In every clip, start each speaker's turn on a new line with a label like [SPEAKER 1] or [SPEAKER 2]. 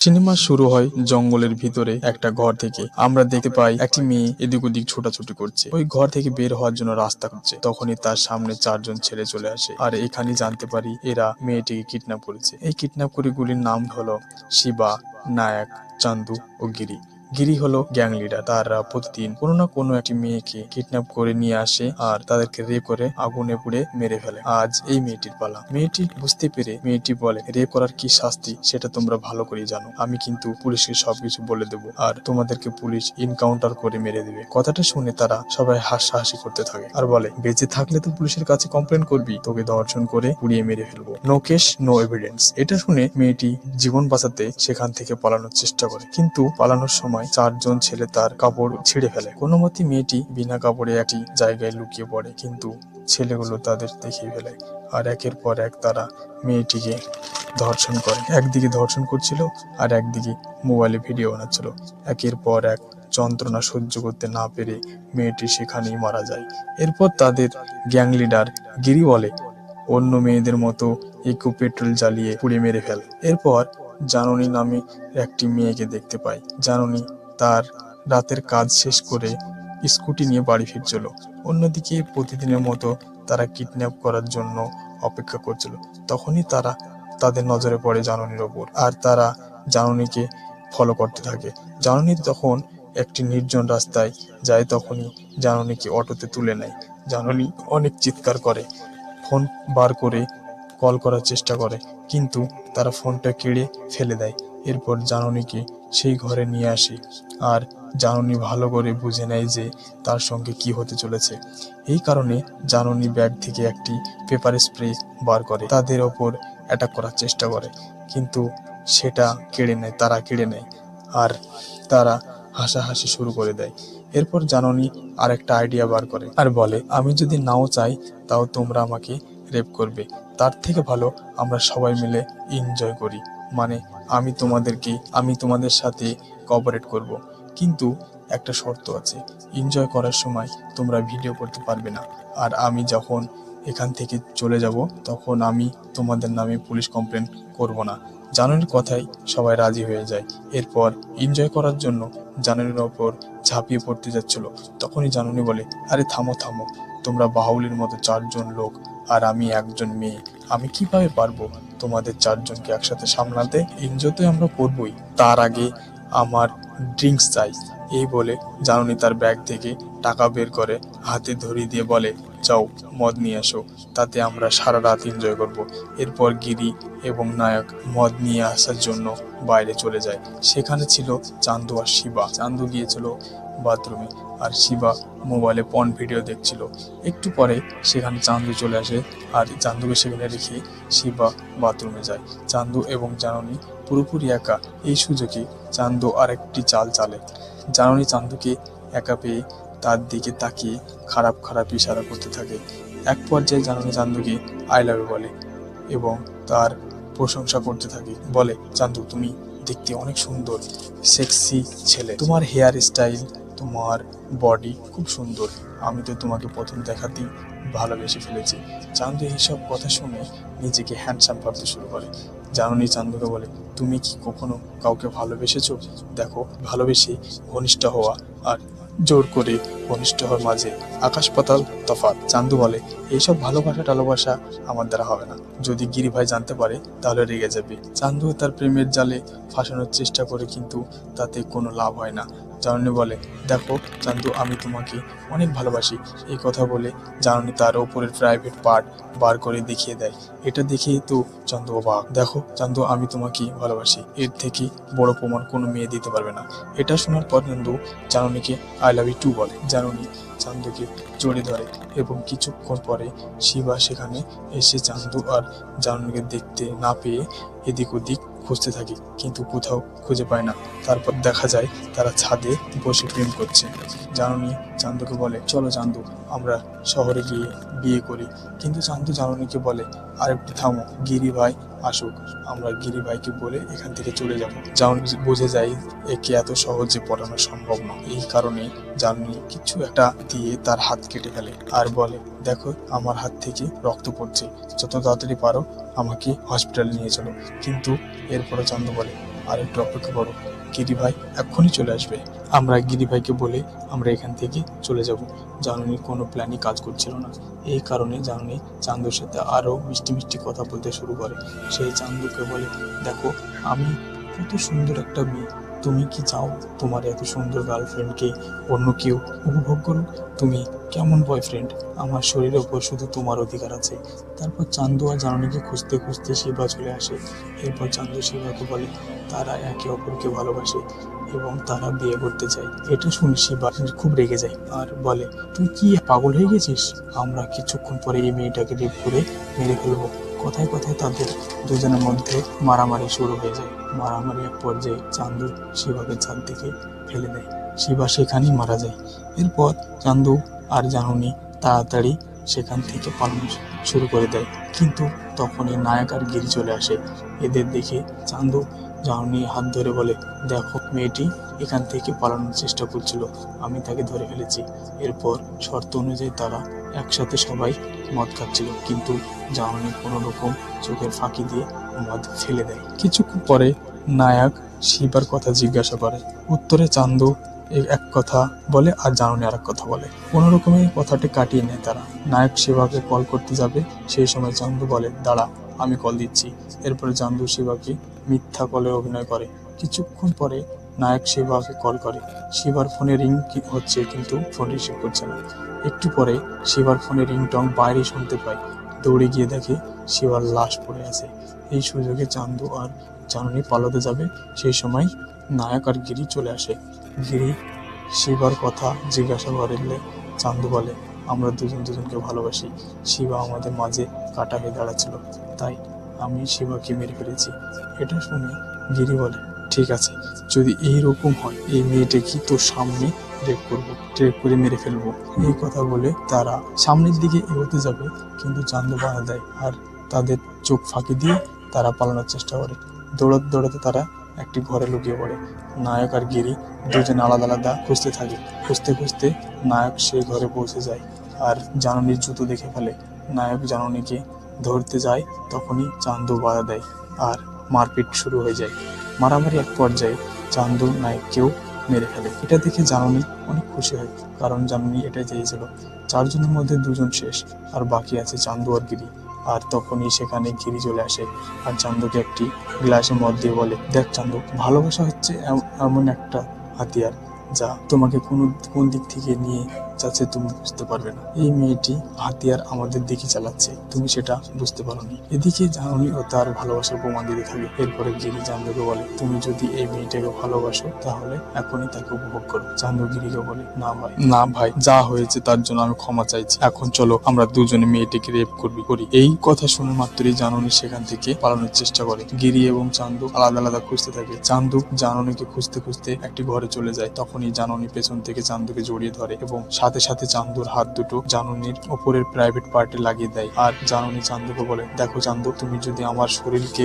[SPEAKER 1] Cinema শুরু হয় জঙ্গলের ভিতরে একটা ঘর থেকে। আমরা দেখতে পাই একটি মেয়ে এদিক ওদিক ছোটাছুটি করছে, ওই ঘর থেকে বের হওয়ার জন্য রাস্তা খুঁজছে। তখনই তার সামনে চারজন ছেলে চলে আসে, আর এখানে জানতে পারি এরা মেয়েটিকে কিডন্যাপ করেছে। এই কিডন্যাপ করে গুলির নাম হলো শিবা, নায়ক, চান্দু ও গিরি। গিরি হলো গ্যাং লিডার। তারা প্রতিদিন কোনো না কোনো একটি মেয়েকে কিডন্যাপ করে নিয়ে আসে আর তাদেরকে রেপ করে আগুনে পুড়ে মেরে ফেলে। আজ এই মেয়েটির পালা। মেয়েটি বুঝতে পেরে মেয়েটি বলে, রেপ করার কি শাস্তি সেটা তোমরা ভালো করেই জানো। আমি কিন্তু পুলিশকে সবকিছু বলে দেবো আর তোমাদেরকে পুলিশ ইনকাউন্টার করে মেরে দেবে। কথাটা শুনে তারা সবাই হাসাহাসি করতে থাকে আর বলে, বেঁচে থাকলে তো পুলিশের কাছে কমপ্লেন করবি, তোকে ধর্ষণ করে পুড়িয়ে মেরে ফেলবো। No case no evidence. এটা শুনে মেয়েটি জীবন বাঁচাতে সেখান থেকে পালানোর চেষ্টা করে, কিন্তু পালানোর সময় চারজন ছেলে তার কাপড় ছিঁড়ে ফেলে। কোনো মতে মেয়েটি বিনা কাপড়ে একটি জায়গায় লুকিয়ে পড়ে, কিন্তু ছেলেগুলো তাদের দেখিয়ে ফেলে আর একের পর এক তারা মেয়েটিকে ধর্ষণ করে। একদিকে ধর্ষণ করছিল আর একদিকে মোবাইলে ভিডিও বানাচ্ছিল। একের পর এক যন্ত্রণা সহ্য করতে না পেরে মেয়েটি সেখানেই মারা যায়। এরপর তাদের গ্যাং লিডার গিরি বলে, অন্য মেয়েদের মতো একটু পেট্রোল জ্বালিয়ে পুড়ে মেরে ফেল। এরপর জাননী নামে একটি মেয়েকে দেখতে পাই। জাননী তার রাতের কাজ শেষ করে স্কুটি নিয়ে বাড়ি ফিরছিল। অন্যদিকে প্রতিদিনের মতো তারা কিডন্যাপ করার জন্য অপেক্ষা করছিল। তখনই তাদের নজরে পড়ে জাননীর ওপর, আর তারা জাননীকে ফলো করতে থাকে। জাননী তখন একটি নির্জন রাস্তায় যায়, তখনই জাননীকে অটোতে তুলে নেয়। জাননী অনেক চিৎকার করে, ফোন বার করে কল করার চেষ্টা করে, কিন্তু তারা ফোনটা কেড়ে ফেলে দেয়। এরপর জাননীকে সেই ঘরে নিয়ে আসে আর জাননী ভালো করে বুঝে নেয় যে তার সঙ্গে কি হতে চলেছে। এই কারণে জাননী ব্যাগ থেকে একটি পেপার স্প্রে বার করে তাদের ওপর অ্যাটাক করার চেষ্টা করে, কিন্তু সেটা তারা কেড়ে নেয় আর তারা হাসাহাসি শুরু করে দেয়। এরপর জাননী আরেকটা আইডিয়া বার করে আর বলে, আমি যদি নাও চাই তাও তোমরা আমাকে রেপ করবে, তার থেকে ভালো আমরা সবাই মিলে এনজয় করি। মানে আমি তোমাদের সাথে কোঅপারেট করব, কিন্তু একটা শর্ত আছে, এনজয় করার সময় তোমরা ভিডিও করতে পারবে না, আর আমি যখন এখান থেকে চলে যাব তখন আমি তোমাদের নামে পুলিশ কমপ্লেন করব না। জাননীর কথায় সবাই রাজি হয়ে যায়। এরপর এনজয় করার জন্য জাননীর ওপর ঝাঁপিয়ে পড়তে যাচ্ছিল। তখনই জাননী বলে, আরে থামো থামো, তোমরা বাহুলির মতো চারজন লোক আর আমি একজন মেয়ে, আমি কিভাবে পারবো তোমাদের চারজনকে একসাথে সামলাতে? এনজয় তো আমরা করবোই, তার আগে আমার ড্রিঙ্কস চাই। এই বলে জাননী তার ব্যাগ থেকে টাকা বের করে হাতে ধরিয়ে দিয়ে বলে, যাও মদ নিয়ে আসো, তাতে আমরা সারা রাত এনজয় করব। এরপর গিরি এবং নায়ক মদ নিয়ে আসার জন্য বাইরে চলে যায়। সেখানে ছিল চান্দু আর শিবা। চান্দু গিয়েছিল বাথরুমে আর শিবা মোবাইলে পর্ন ভিডিও দেখছিল। একটু পরে সেখানে চান্দু চলে আসে আর চান্দুকে সেখানে রেখে শিবা বাথরুমে যায়। চান্দু এবং জাননী পুরোপুরি একা। এই সুযোগে চান্দু আরেকটি চাল চালে। জাননী চান্দুকে একা পেয়ে তার দিকে তাকিয়ে খারাপ খারাপ ইশারা করতে থাকে। এক পর্যায়ে জাননী চান্দুকে আই লাভ ইউ বলে এবং তার প্রশংসা করতে থাকে। বলে, চান্দু তুমি দেখতে অনেক সুন্দর, সেক্সি ছেলে, তোমার হেয়ার স্টাইল, তোমার বডি খুব সুন্দর, আমি তো তোমাকে প্রথম দেখাতেই ভালোবেসে ফেলেছি। চান্দু এইসব কথা শুনে নিজেকে হ্যান্ডসাম ভাবতে শুরু করে। জাননী চান্দুকে বলে, তুমি কি কখনো কাউকে ভালোবেসেছো? দেখো, ভালোবেসে ঘনিষ্ঠ হওয়া আর জোর করে ঘনিষ্ঠ হওয়ার মাঝে আকাশ পাতাল তফাৎ। চান্দু বলে, এইসব ভালোবাসা আমার দ্বারা হবে না, যদি গিরি ভাই জানতে পারে তাহলে রেগে যাবে। চান্দু তার প্রেমের জালে ফাঁসানোর চেষ্টা করে, কিন্তু তাতে কোনো লাভ হয় না। জাননী বলে, দেখো চান্দু, আমি তোমাকে অনেক ভালোবাসি। এই কথা বলে জাননী তার ওপরের প্রাইভেট পার্ট বার করে দেখিয়ে দেয়। এটা দেখেই তো চান্দু অবাক। দেখো চান্দু, আমি তোমাকে ভালোবাসি, এর থেকে বড় প্রমাণ কোনো মেয়ে দিতে পারবে না। এটা শোনার পর চান্দু জাননীকে আই লাভ ইউ টু বলে। জাননী চান্দুকে জড়িয়ে ধরে এবং কিছুক্ষণ পরে শিবা সেখানে এসে চান্দু আর জাননীকে দেখতে না পেয়ে এদিক ওদিক খুঁজতে থাকে, কিন্তু কোথাও খুঁজে পায় না। তারপর দেখা যায় তারা ছাদে বসে প্রেম করছে। জাননী চান্দুকে বলে, চলো চান্দু, আমরা শহরে গিয়ে বিয়ে করি। কিন্তু চান্দু জাননীকে বলে, আরেকটু থামো, গিরি ভাই আসুক, আমরা গিরি ভাইকে বলে এখান থেকে চলে যাব। জাননী বুঝে যায় একে এত সহজে পটানো সম্ভব নয়। এই কারণে জাননী কিছু একটা দিয়ে তার হাত কেটে ফেলে আর বলে, দেখো আমার হাত থেকে রক্ত পড়ছে, যত তাড়াতাড়ি পারো আমাকে হসপিটালে নিয়ে চলো। কিন্তু এরপরে চান্দু বলে, আর একটু অপেক্ষা করো, গিরি ভাই এক্ষুনি চলে আসবে। আমরা গিরি ভাইকে বলে আমরা এখান থেকে চলে যাব। জাননীর কোনো প্ল্যানই কাজ করছিল না। এই কারণে জাননী চান্দুর সাথে আরো মিষ্টি মিষ্টি কথা বলতে শুরু করে। সেই চান্দুকে বলে, দেখো আমি কত সুন্দর একটা মেয়ে, তুমি কি চাও তোমার এত সুন্দর গার্লফ্রেন্ডকে অন্য কেউ উপভোগ করুক? তুমি কেমন বয়ফ্রেন্ড? আমার শরীরের ওপর শুধু তোমার অধিকার আছে। তারপর চান্দু আর জাননীকে খুঁজতে খুঁজতে শিবা চলে আসে। এরপর চান্দু শিবাকে বলে তারা একে অপরকে ভালোবাসে এবং তারা বিয়ে করতে চায়। এটা শুনে শিবা খুব রেগে যায় আর বলে, তুই কি পাগল হয়ে গেছিস? আমরা কিছুক্ষণ পরে এই মেয়েটাকে রেপ করে মেরে ফেলবো। কথায় কথায় তাদের দুজনের মধ্যে মারামারি শুরু হয়ে যায়। মারামারি এক পর্যায়ে চান্দু শিবাকে ছাদ থেকে ফেলে দেয়। শিবা সেখানেই মারা যায়। এরপর চান্দু আর জাননী তাড়াতাড়ি সেখান থেকে পালানো শুরু করে দেয়, কিন্তু তখনই নায়ক আর গিরি চলে আসে। এদের দেখে চান্দু জাননীর হাত ধরে বলে, দেখো মেয়েটি এখান থেকে পালানোর চেষ্টা করছিল, আমি তাকে ধরে ফেলেছি। এরপর শর্ত অনুযায়ী তারা একসাথে সবাই মদ খাচ্ছিল, কিন্তু জাননী কোনো রকম চোখের ফাঁকি দিয়ে মদ ফেলে দেয়। কিছুক্ষণ পরে নায়ক শিবার কথা জিজ্ঞাসা করে। উত্তরে চান্দু এক কথা বলে আর জাননী আর এক কথা বলে। কোনো রকমের কথাটি কাটিয়ে নেয় তারা। নায়ক শিবাকে কল করতে যাবে, সেই সময় চান্দু বলে, দাঁড়া আমি কল দিচ্ছি। এরপরে চান্দু শিবাকে মিথ্যা কলে অভিনয় করে। কিছুক্ষণ পরে নায়ক শিবাকে কল করে। শিবার ফোনে রিং হচ্ছে, কিন্তু ফোন রিসিভ করছে না। একটু পরে শিবার ফোনে রিংটং বাইরে শুনতে পায়। দৌড়ে গিয়ে দেখে শিবার লাশ পড়ে আছে। এই সুযোগে চান্দু আর জাননী পালাতে যাবে, সেই সময় নায়ক আর গিরি চলে আসে। গিরি শিবার কথা জিজ্ঞাসা করলে চান্দু বলে, আমরা দুজন দুজনকে ভালোবাসি। শিবা আমাদের মাঝে কাটা হয়ে দাঁড়াচ্ছিল, তাই আমি শিবাকে মেরে ফেলেছি। এটা শুনে গিরি বলে, ঠিক আছে, যদি এইরকম হয় এই মেয়েটাকে তোর সামনে রেপ করবো, রেপ করে মেরে ফেলবো। এই কথা বলে তারা সামনের দিকে এগোতে যাবে, কিন্তু চান্দু বাধা দেয় আর তাদের চোখ ফাঁকি দিয়ে তারা পালানোর চেষ্টা করে। দৌড়াতে দৌড়াতে তারা একটি ঘরে লুকিয়ে পড়ে। নায়ক আর গিরি দুজন আলাদা আলাদা খুঁজতে থাকে। খুঁজতে খুঁজতে নায়ক সেই ঘরে পৌঁছে যায় আর জাননীর জুতো দেখে ফেলে। নায়ক জাননীকে ধরতে যায়, তখনই চান্দু বাধা দেয় আর মারপিট শুরু হয়ে যায়। মারামারি এক পর্যায়ে চান্দু নায়ককেও মেরে ফেলে। এটা দেখে জাননী অনেক খুশি হয়, কারণ জাননী এটাই চেয়েছিল। চারজনের মধ্যে দুজন শেষ, আর বাকি আছে চান্দু আর গিরি। আর তখনই সেখানে গিরি চলে আসে আর চান্দুকে একটি গ্লাসে মদ দিয়ে বলে, দেখ চান্দু, ভালোবাসা হচ্ছে এমন একটা হাতিয়ার যা তোমাকে কোন দিক থেকে নিয়ে যাচ্ছে তুমি বুঝতে পারবে না। এই মেয়েটি হাতিয়ার আমাদের দিকে চালাচ্ছে, তুমি সেটা বুঝতে পারোনি। এদিকে জাননী ও তার ভালোবাসার প্রমাণ দিতে থাকে। এরপরে গিরি চান্দুকে বলে, তুমি যদি এই মেয়েটাকে ভালোবাসো তাহলে এখনই তাকে উপভোগ করো। চান্দু গিরিকে বলে, না ভাই, যা হয়েছে তার জন্য আমি ক্ষমা চাইছি। এখন চলো আমরা দুজনে মেয়েটিকে রেপ করি। এই কথা শুনে মাত্রই জাননী সেখান থেকে পালানোর চেষ্টা করে। গিরি এবং চান্দু আলাদা আলাদা খুঁজতে থাকে। চান্দু জাননীকে খুঁজতে খুঁজতে একটি ঘরে চলে যায়। তখনই জাননী পেছন থেকে চান্দুকে জড়িয়ে ধরে এবং সাথে সাথে চান্দুর হাত দুটো জাননীর ওপরের প্রাইভেট পার্টে লাগিয়ে দেয়। আর জাননী চান্দুকে বলে, দেখো চান্দু, তুমি যদি আমার শরীরকে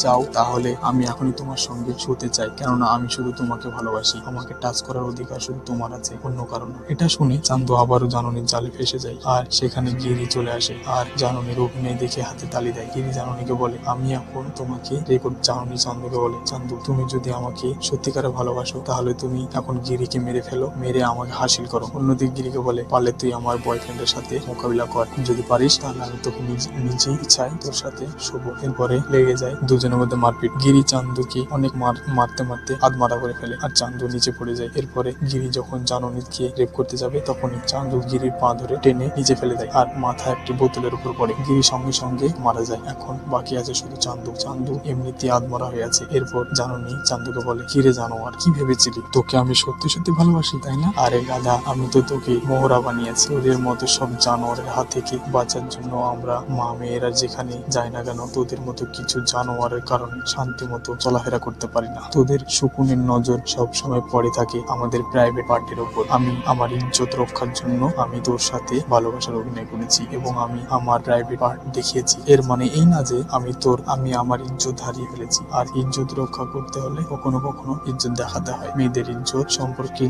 [SPEAKER 1] চাও তাহলে আমি এখনই তোমার সঙ্গে শুতে চাই, কেননা আমি শুধু তোমাকে ভালোবাসি। আমাকে টাচ করার অধিকার শুধু তোমার আছে, অন্য কারণ না। এটা শুনে চান্দু আবারও জাননীর জালে ফেসে যায় আর সেখানে গিরি চলে আসে আর জাননীর অভিনয় দেখে হাতে তালি দেয়। গিরি জাননীকে বলে, আমি এখন তোমাকে রেকর্ড। জাননী চান্দুকে বলে, চান্দু, তুমি যদি আমাকে সত্যিকারে ভালোবাসো তাহলে তুমি এখন গিরিকে মেরে ফেলো, মেরে আমাকে হাসিল করো। অন্যদিকে গিরিকে বলে, পারলে তুই আমার বয়ফ্রেন্ডের সাথে মোকাবিলা কর, যদি পারিস তাহলে আমি তোকে নিজেই ইচ্ছায় তোর সাথে শোবো। এরপরে লেগে যায় দুজনের মধ্যে মারপিট। গিরি চান্দুকে অনেক মারতে মারতে আধমারা করে ফেলে আর চান্দু নিচে পড়ে যায়। এরপরে গিরি যখন জাননীকে রেপ করতে যাবে তখনই চান্দু গিরির পা ধরে টেনে নিচে ফেলে দেয় আর মাথা একটি বোতলের উপর পড়ে। গিরি সঙ্গে সঙ্গে মারা যায়। এখন বাকি আছে শুধু চান্দু এমনিতে আধমরা হয়ে আছে। এরপর জাননী চান্দুকে বলে, কিরে জানোয়ার, কি ভেবেছিলি তোকে আমি সত্যি সত্যি ভালোবাসি, তাই না? আরে গাধা, আমি তো তোকে মোহরা বানিয়েছি। ওদের মতো সব জানোয়ারের হাত থেকে বাঁচার জন্য আমরা মা মেয়েরা যেখানে যাই না কেন, তোদের মতো কিছু জানোয়ারের কারণে শান্তি মতো চলাফেরা করতে পারি না। তোদের শকুনের নজর সব সময় পড়ে থাকে আমাদের প্রাইভেট পার্টির উপর। আমি আমার ইজ্জত রক্ষার জন্য আমি তোর সাথে ভালোবাসার অভিনয় করেছি এবং আমি আমার প্রাইভেট পার্ট দেখিয়েছি। এর মানে এই না যে আমি আমার ইজ্জত হারিয়ে ফেলেছি। আর ইজ্জত রক্ষা করতে হলে কখনো কখনো ইজ্জত দেখাতে হয়। মেয়েদের ইজ্জত সম্পর্কে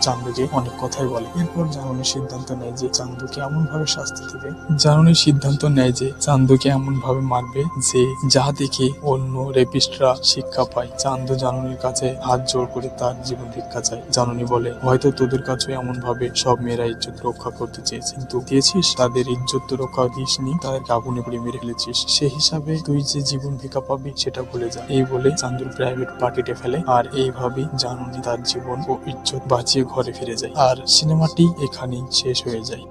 [SPEAKER 1] চান্দুকে অনেক কথাই বলে। এরপর জাননী সিদ্ধান্ত নেয় যে চান্দুকে এমন ভাবে শাস্তি দিবে, চান্দুকে এমন ভাবে মারবে যে যা দেখে অন্য রেপিস্টরা শিক্ষা পায়। চান্দু জাননীর কাছে হাত জোড় করে তার জীবন ভিক্ষা চায়। জাননী বলে, হয়তো তোদের কাছে এমন ভাবে সব মেয়েরা ইজ্জত রক্ষা করতে চেয়েছে, কিন্তু দিয়েছিস, তাদের ইজ্জত তো রক্ষা দিসনি, তাদেরকে আগুনে পুড়িয়ে মেরে ফেলেছিস। সেই হিসাবে তুই যে জীবন ভিক্ষা পাবি সেটা ভুলে যা। এই বলে চান্দুর প্রাইভেট পার্টিতে ফেলে। আর এইভাবেই জাননী তার জীবন ও ইজ্জত বাঁচিয়ে ঘরে ফিরে যায়। আর সিনেমাটি এখানেই শেষ হয়ে যায়।